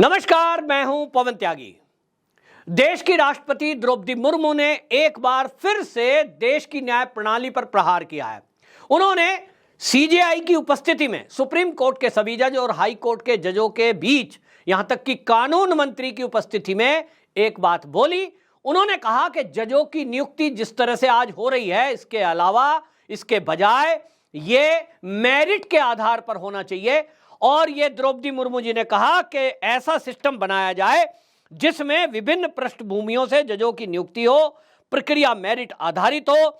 नमस्कार, मैं हूं पवन त्यागी। देश की राष्ट्रपति द्रौपदी मुर्मू ने एक बार फिर से देश की न्याय प्रणाली पर प्रहार किया है। उन्होंने सीजेआई की उपस्थिति में सुप्रीम कोर्ट के सभी जज और हाई कोर्ट के जजों के बीच, यहां तक कि कानून मंत्री की उपस्थिति में एक बात बोली। उन्होंने कहा कि जजों की नियुक्ति जिस तरह से आज हो रही है, इसके अलावा इसके बजाय ये मेरिट के आधार पर होना चाहिए। और ये द्रौपदी मुर्मू जी ने कहा कि ऐसा सिस्टम बनाया जाए जिसमें विभिन्न पृष्ठभूमियों से जजों की नियुक्ति हो, प्रक्रिया मेरिट आधारित हो,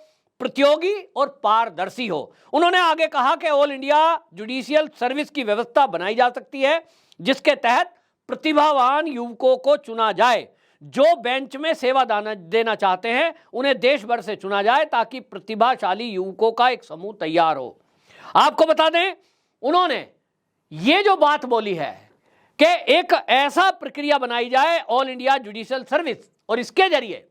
प्रतियोगी और पारदर्शी हो। उन्होंने आगे कहा कि ऑल इंडिया जुडिशियल सर्विस की व्यवस्था बनाई जा सकती है, जिसके तहत प्रतिभावान युवकों को चुना जाए। जो बेंच में सेवा देना चाहते हैं उन्हें देश भर से चुना जाए, ताकि प्रतिभाशाली युवकों का एक समूह तैयार हो। आपको बता दें, उन्होंने ये जो बात बोली है कि एक ऐसा प्रक्रिया बनाई जाए ऑल इंडिया जुडिशियल सर्विस, और इसके जरिए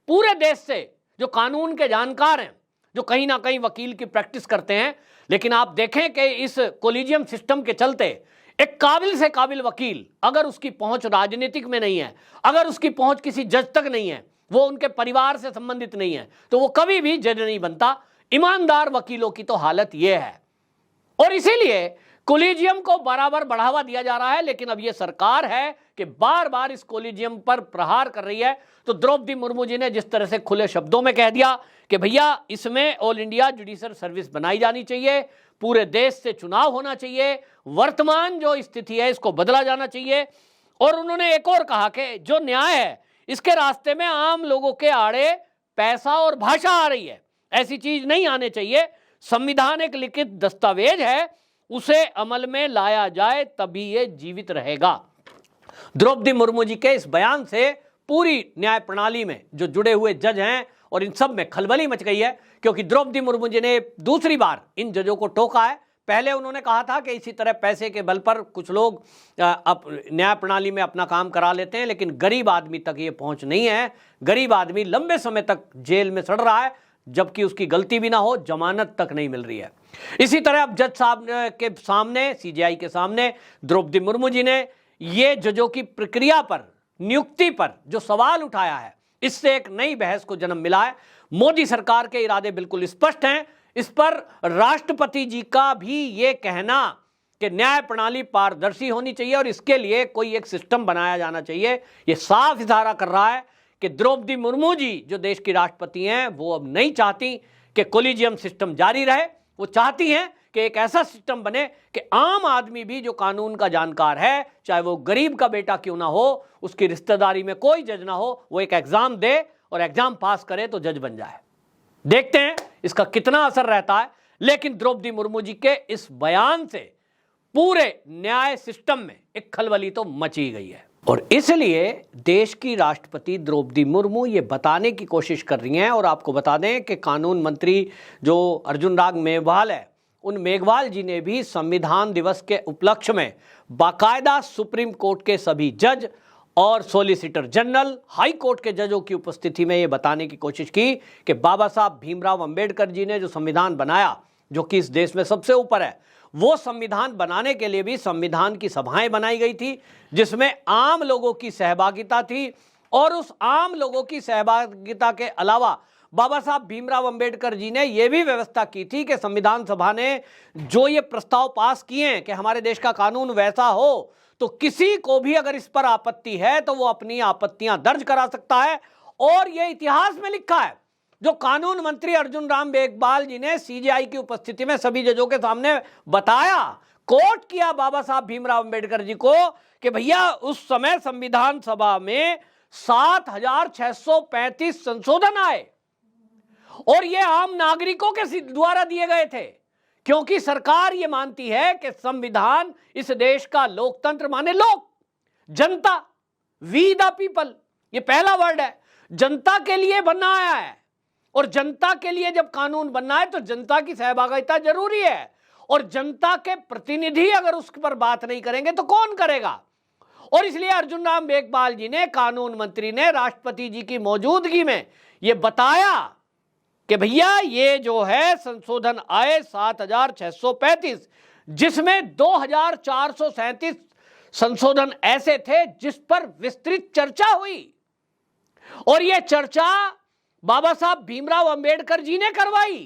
पूरे देश से जो कानून के जानकार हैं, जो कहीं ना कहीं वकील की प्रैक्टिस करते हैं, लेकिन आप देखें कि इस कोलिजियम सिस्टम के चलते एक काबिल से काबिल वकील, अगर उसकी पहुंच राजनीतिक में नहीं है, अगर उसकी पहुंच किसी जज तक नहीं है, वो उनके परिवार से संबंधित नहीं है, तो वो कभी भी जज नहीं बनता। ईमानदार वकीलों की तो हालत ये है, और इसीलिए कोलिजियम को बराबर बढ़ावा दिया जा रहा है। लेकिन अब यह सरकार है कि बार बार इस कोलिजियम पर प्रहार कर रही है। तो द्रौपदी मुर्मू जी ने जिस तरह से खुले शब्दों में कह दिया कि भैया, इसमें ऑल इंडिया जुडिशियल सर्विस बनाई जानी चाहिए, पूरे देश से चुनाव होना चाहिए, वर्तमान जो स्थिति है इसको बदला जाना चाहिए। और उन्होंने एक और कहा कि जो न्याय है इसके रास्ते में आम लोगों के आड़े पैसा और भाषा आ रही है, ऐसी चीज नहीं आने चाहिए। संविधान एक लिखित दस्तावेज है, उसे अमल में लाया जाए तभी ये जीवित रहेगा। द्रौपदी मुर्मू जी के इस बयान से पूरी न्याय प्रणाली में जो जुड़े हुए जज हैं और इन सब में खलबली मच गई है, क्योंकि द्रौपदी मुर्मू जी ने दूसरी बार इन जजों को टोका है। पहले उन्होंने कहा था कि इसी तरह पैसे के बल पर कुछ लोग न्याय प्रणाली में अपना काम करा लेते हैं, लेकिन गरीब आदमी तक ये पहुंच नहीं है। गरीब आदमी लंबे समय तक जेल में सड़ रहा है, जबकि उसकी गलती भी ना हो, जमानत तक नहीं मिल रही है। इसी तरह अब जज साहब के सामने, सीजेआई के सामने द्रौपदी मुर्मू जी ने ये जजों की प्रक्रिया पर, नियुक्ति पर जो सवाल उठाया है, इससे एक नई बहस को जन्म मिला है। मोदी सरकार के इरादे बिल्कुल स्पष्ट हैं। इस पर राष्ट्रपति जी का भी ये कहना कि न्याय प्रणाली पारदर्शी होनी चाहिए और इसके लिए कोई एक सिस्टम बनाया जाना चाहिए, ये साफ इशारा कर रहा है कि द्रौपदी मुर्मू जी जो देश की राष्ट्रपति हैं, वो अब नहीं चाहती कि कोलिजियम सिस्टम जारी रहे। वो चाहती हैं कि एक ऐसा सिस्टम बने कि आम आदमी भी जो कानून का जानकार है, चाहे वो गरीब का बेटा क्यों ना हो, उसकी रिश्तेदारी में कोई जज ना हो, वो एक एग्जाम दे और एग्जाम पास करे तो जज बन जाए। देखते हैं इसका कितना असर रहता है। लेकिन द्रौपदी मुर्मू जी के इस बयान से पूरे न्याय सिस्टम में एक खलबली तो मची गई है, और इसलिए देश की राष्ट्रपति द्रौपदी मुर्मू ये बताने की कोशिश कर रही हैं। और आपको बता दें कि कानून मंत्री जो अर्जुन राम मेघवाल है, उन मेघवाल जी ने भी संविधान दिवस के उपलक्ष्य में बाकायदा सुप्रीम कोर्ट के सभी जज और सॉलिसिटर जनरल, हाई कोर्ट के जजों की उपस्थिति में ये बताने की कोशिश की कि बाबा साहब भीमराव अंबेडकर जी ने जो संविधान बनाया, जो कि इस देश में सबसे ऊपर है, वो संविधान बनाने के लिए भी संविधान की सभाएं बनाई गई थी, जिसमें आम लोगों की सहभागिता थी। और उस आम लोगों की सहभागिता के अलावा बाबा साहब भीमराव अंबेडकर जी ने यह भी व्यवस्था की थी कि संविधान सभा ने जो ये प्रस्ताव पास किए हैं कि हमारे देश का कानून वैसा हो, तो किसी को भी अगर इस पर आपत्ति है तो वो अपनी आपत्तियां दर्ज करा सकता है। और ये इतिहास में लिखा है, जो कानून मंत्री अर्जुन राम मेघवाल जी ने सीजेआई की उपस्थिति में सभी जजों के सामने बताया, कोट किया बाबा साहब भीमराव अंबेडकर जी को कि भैया, उस समय संविधान सभा में 7,635 संशोधन आए और ये आम नागरिकों के द्वारा दिए गए थे, क्योंकि सरकार ये मानती है कि संविधान इस देश का लोकतंत्र, माने लोग, जनता, वी द पीपल, ये पहला वर्ड है, जनता के लिए बना आया है। और जनता के लिए जब कानून बनना है तो जनता की सहभागिता जरूरी है, और जनता के प्रतिनिधि अगर उस पर बात नहीं करेंगे तो कौन करेगा। और इसलिए अर्जुन राम मेघवाल जी ने, कानून मंत्री ने, राष्ट्रपति जी की मौजूदगी में यह बताया कि भैया, ये जो है संशोधन आए 7,635, जिसमें 2,437 संशोधन ऐसे थे जिस पर विस्तृत चर्चा हुई, और यह चर्चा बाबा साहब भीमराव अंबेडकर जी ने करवाई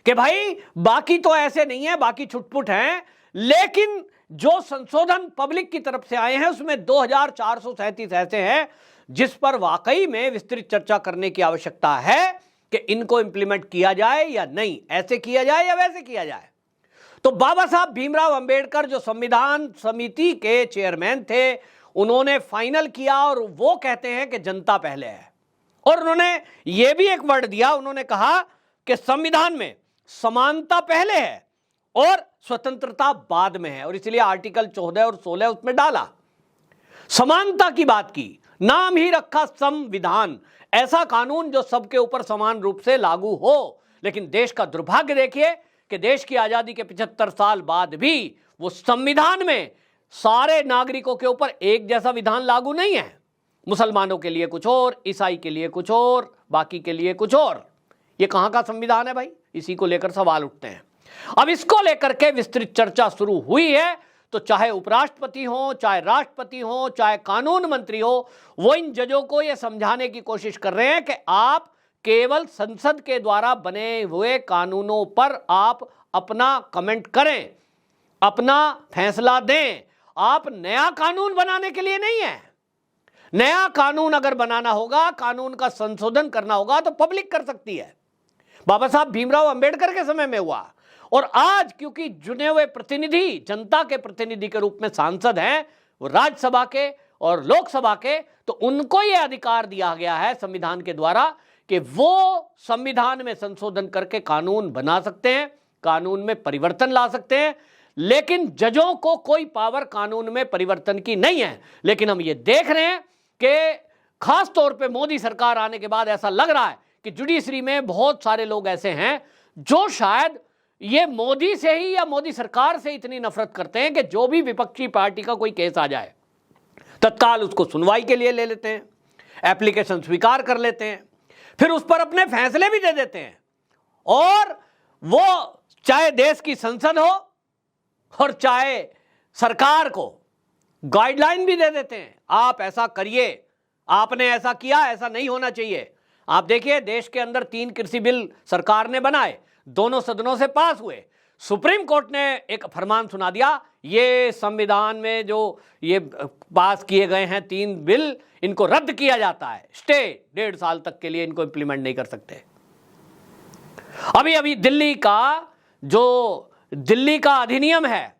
कि भाई बाकी तो ऐसे नहीं है, बाकी छुटपुट हैं, लेकिन जो संशोधन पब्लिक की तरफ से आए हैं उसमें 2437 ऐसे हैं जिस पर वाकई में विस्तृत चर्चा करने की आवश्यकता है कि इनको इंप्लीमेंट किया जाए या नहीं, ऐसे किया जाए या वैसे किया जाए। तो बाबा साहब भीमराव अंबेडकर जो संविधान समिति के चेयरमैन थे, उन्होंने फाइनल किया और वो कहते हैं कि जनता पहले है। और उन्होंने ये भी एक वर्ड दिया, उन्होंने कहा कि संविधान में समानता पहले है और स्वतंत्रता बाद में है, और इसलिए आर्टिकल 14 और 16 उसमें डाला, समानता की बात की, नाम ही रखा संविधान, ऐसा कानून जो सबके ऊपर समान रूप से लागू हो। लेकिन देश का दुर्भाग्य देखिए कि देश की आजादी के 75 साल बाद भी वो संविधान में सारे नागरिकों के ऊपर एक जैसा विधान लागू नहीं है। मुसलमानों के लिए कुछ और, ईसाई के लिए कुछ और, बाकी के लिए कुछ और। ये कहां का संविधान है भाई? इसी को लेकर सवाल उठते हैं। अब इसको लेकर के विस्तृत चर्चा शुरू हुई है, तो चाहे उपराष्ट्रपति हो, चाहे राष्ट्रपति हो, चाहे कानून मंत्री हो, वो इन जजों को यह समझाने की कोशिश कर रहे हैं कि आप केवल संसद के द्वारा बने हुए कानूनों पर आप अपना कमेंट करें, अपना फैसला दें। आप नया कानून बनाने के लिए नहीं है। नया कानून अगर बनाना होगा, कानून का संशोधन करना होगा, तो पब्लिक कर सकती है। बाबा साहब भीमराव अंबेडकर के समय में हुआ, और आज क्योंकि चुने हुए प्रतिनिधि जनता के प्रतिनिधि के रूप में सांसद हैं, वो राज्यसभा के और लोकसभा के, तो उनको यह अधिकार दिया गया है संविधान के द्वारा कि वो संविधान में संशोधन करके कानून बना सकते हैं, कानून में परिवर्तन ला सकते हैं। लेकिन जजों को कोई पावर कानून में परिवर्तन की नहीं है। लेकिन हम ये देख रहे हैं कि खास तौर पे मोदी सरकार आने के बाद ऐसा लग रहा है कि जुडिशरी में बहुत सारे लोग ऐसे हैं जो शायद ये मोदी से ही या मोदी सरकार से इतनी नफरत करते हैं कि जो भी विपक्षी पार्टी का कोई केस आ जाए तत्काल उसको सुनवाई के लिए ले लेते हैं, एप्लीकेशन स्वीकार कर लेते हैं, फिर उस पर अपने फैसले भी दे देते हैं, और वो चाहे देश की संसद हो और चाहे सरकार को गाइडलाइन भी दे देते हैं, आप ऐसा करिए, आपने ऐसा किया, ऐसा नहीं होना चाहिए। आप देखिए देश के अंदर 3 कृषि बिल सरकार ने बनाए, दोनों सदनों से पास हुए, सुप्रीम कोर्ट ने एक फरमान सुना दिया, ये संविधान में जो ये पास किए गए हैं 3 बिल, इनको रद्द किया जाता है, स्टे 1.5 साल तक के लिए इनको इंप्लीमेंट नहीं कर सकते। अभी दिल्ली का अधिनियम है,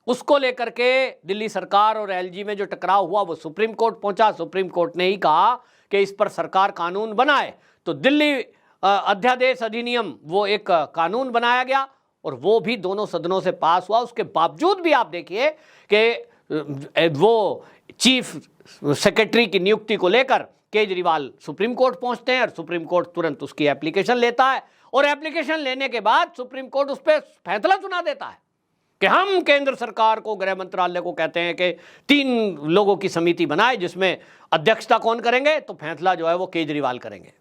उसको लेकर के दिल्ली सरकार और एलजी में जो टकराव हुआ वो सुप्रीम कोर्ट पहुंचा। सुप्रीम कोर्ट ने ही कहा कि इस पर सरकार कानून बनाए, तो दिल्ली अध्यादेश अधिनियम वो एक कानून बनाया गया, और वो भी दोनों सदनों से पास हुआ। उसके बावजूद भी आप देखिए कि वो चीफ सेक्रेटरी की नियुक्ति को लेकर केजरीवाल सुप्रीम कोर्ट पहुंचते हैं, और सुप्रीम कोर्ट तुरंत उसकी एप्लीकेशन लेता है, और एप्लीकेशन लेने के बाद सुप्रीम कोर्ट उस पर फैसला सुना देता है कि हम केंद्र सरकार को, गृह मंत्रालय को कहते हैं कि 3 लोगों की समिति बनाए, जिसमें अध्यक्षता कौन करेंगे, तो फैसला जो है वो केजरीवाल करेंगे।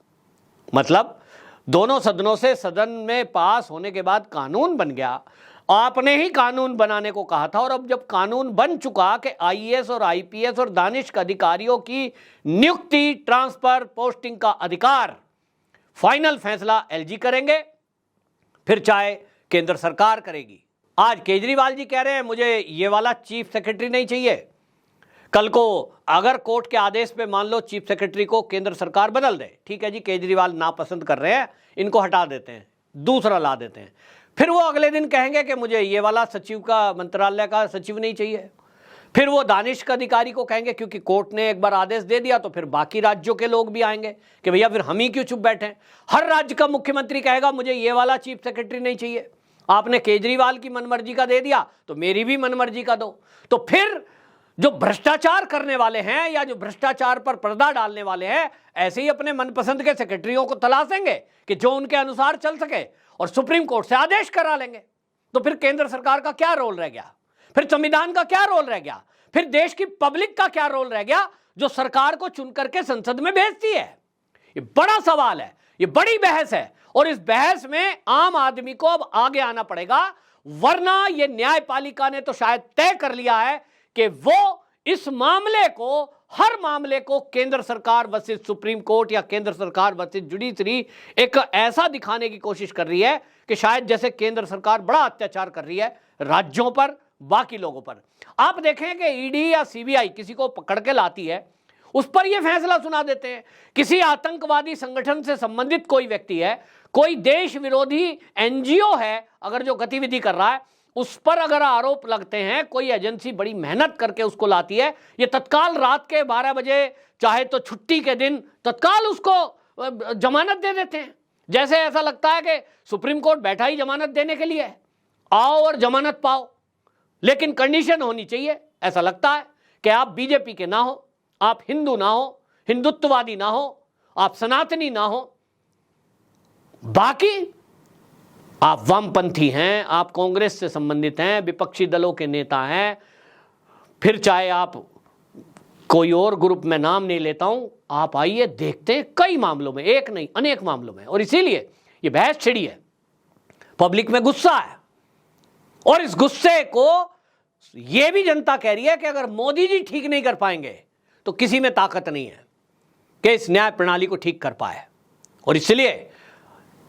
मतलब दोनों सदनों से सदन में पास होने के बाद कानून बन गया। आपने ही कानून बनाने को कहा था, और अब जब कानून बन चुका कि आईएएस और आईपीएस और दानिश अधिकारियों की नियुक्ति, ट्रांसफर, पोस्टिंग का अधिकार फाइनल फैसला एलजी करेंगे, फिर चाहे केंद्र सरकार करेगी। आज केजरीवाल जी कह रहे हैं मुझे ये वाला चीफ सेक्रेटरी नहीं चाहिए। कल को अगर कोर्ट के आदेश पे मान लो चीफ सेक्रेटरी को केंद्र सरकार बदल दे, ठीक है जी, केजरीवाल नापसंद कर रहे हैं, इनको हटा देते हैं, दूसरा ला देते हैं, फिर वो अगले दिन कहेंगे कि मुझे ये वाला सचिव का, मंत्रालय का सचिव नहीं चाहिए। फिर वो दानिश का अधिकारी को कहेंगे, क्योंकि कोर्ट ने एक बार आदेश दे दिया, तो फिर बाकी राज्यों के लोग भी आएंगे कि भैया फिर हम ही क्यों चुप बैठे। हर राज्य का मुख्यमंत्री कहेगा मुझे ये वाला चीफ सेक्रेटरी नहीं चाहिए, आपने केजरीवाल की मनमर्जी का दे दिया तो मेरी भी मनमर्जी का दो। तो फिर जो भ्रष्टाचार करने वाले हैं या जो भ्रष्टाचार पर पर्दा डालने वाले हैं, ऐसे ही अपने मनपसंद के सेक्रेटरियों को तलाशेंगे कि जो उनके अनुसार चल सके, और सुप्रीम कोर्ट से आदेश करा लेंगे। तो फिर केंद्र सरकार का क्या रोल रह गया, फिर संविधान का क्या रोल रह गया, फिर देश की पब्लिक का क्या रोल रह गया जो सरकार को चुन करके संसद में भेजती है। ये बड़ा सवाल है, ये बड़ी बहस है, और इस बहस में आम आदमी को अब आगे आना पड़ेगा, वरना ये न्यायपालिका ने तो शायद तय कर लिया है कि वो इस मामले को, हर मामले को केंद्र सरकार वर्सेस सुप्रीम कोर्ट या केंद्र सरकार वर्सेस जुडिशरी एक ऐसा दिखाने की कोशिश कर रही है कि शायद जैसे केंद्र सरकार बड़ा अत्याचार कर रही है राज्यों पर, बाकी लोगों पर। आप देखें कि ईडी या सीबीआई किसी को पकड़ के लाती है, उस पर यह फैसला सुना देते हैं। किसी आतंकवादी संगठन से संबंधित कोई व्यक्ति है, कोई देश विरोधी एनजीओ है अगर जो गतिविधि कर रहा है, उस पर अगर आरोप लगते हैं, कोई एजेंसी बड़ी मेहनत करके उसको लाती है, ये तत्काल रात के 12 बजे चाहे तो छुट्टी के दिन तत्काल उसको जमानत दे देते हैं। जैसे ऐसा लगता है कि सुप्रीम कोर्ट बैठा ही जमानत देने के लिए है, आओ और जमानत पाओ। लेकिन कंडीशन होनी चाहिए। ऐसा लगता है कि आप बीजेपी के ना हो, आप हिंदू ना हो, हिंदुत्ववादी ना हो, आप सनातनी ना हो, बाकी आप वामपंथी हैं, आप कांग्रेस से संबंधित हैं, विपक्षी दलों के नेता हैं, फिर चाहे आप कोई और ग्रुप में नाम नहीं लेता हूं, आप आइए देखते हैं कई मामलों में, एक नहीं अनेक मामलों में। और इसीलिए ये बहस छिड़ी है, पब्लिक में गुस्सा है, और इस गुस्से को यह भी जनता कह रही है कि अगर मोदी जी ठीक नहीं कर पाएंगे तो किसी में ताकत नहीं है कि इस न्याय प्रणाली को ठीक कर पाए। और इसलिए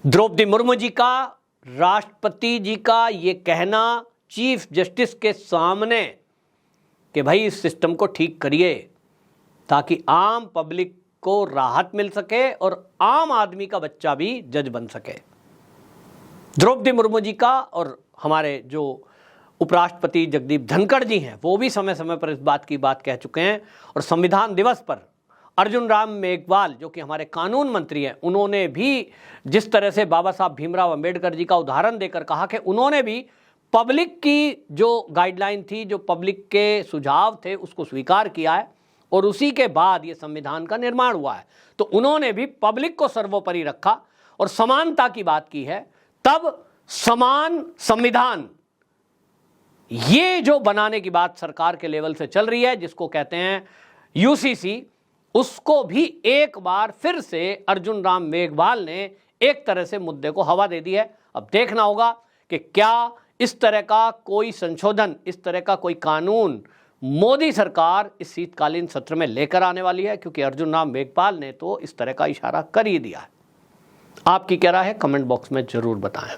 द्रौपदी मुर्मू जी का, राष्ट्रपति जी का ये कहना चीफ जस्टिस के सामने कि भाई इस सिस्टम को ठीक करिए ताकि आम पब्लिक को राहत मिल सके और आम आदमी का बच्चा भी जज बन सके। द्रौपदी मुर्मू जी का और हमारे जो उपराष्ट्रपति जगदीप धनखड़ जी हैं, वो भी समय समय पर इस बात की बात कह चुके हैं। और संविधान दिवस पर अर्जुन राम मेघवाल जो कि हमारे कानून मंत्री हैं, उन्होंने भी जिस तरह से बाबा साहब भीमराव अंबेडकर जी का उदाहरण देकर कहा कि उन्होंने भी पब्लिक की जो गाइडलाइन थी, जो पब्लिक के सुझाव थे, उसको स्वीकार किया है और उसी के बाद ये संविधान का निर्माण हुआ है। तो उन्होंने भी पब्लिक को सर्वोपरि रखा और समानता की बात की है। तब समान संविधान ये जो बनाने की बात सरकार के लेवल से चल रही है, जिसको कहते हैं यूसीसी, उसको भी एक बार फिर से अर्जुन राम मेघवाल ने एक तरह से मुद्दे को हवा दे दी है। अब देखना होगा कि क्या इस तरह का कोई संशोधन, इस तरह का कोई कानून मोदी सरकार इस शीतकालीन सत्र में लेकर आने वाली है, क्योंकि अर्जुन राम मेघवाल ने तो इस तरह का इशारा कर ही दिया है। आपकी क्या राय है, कमेंट बॉक्स में जरूर बताएं।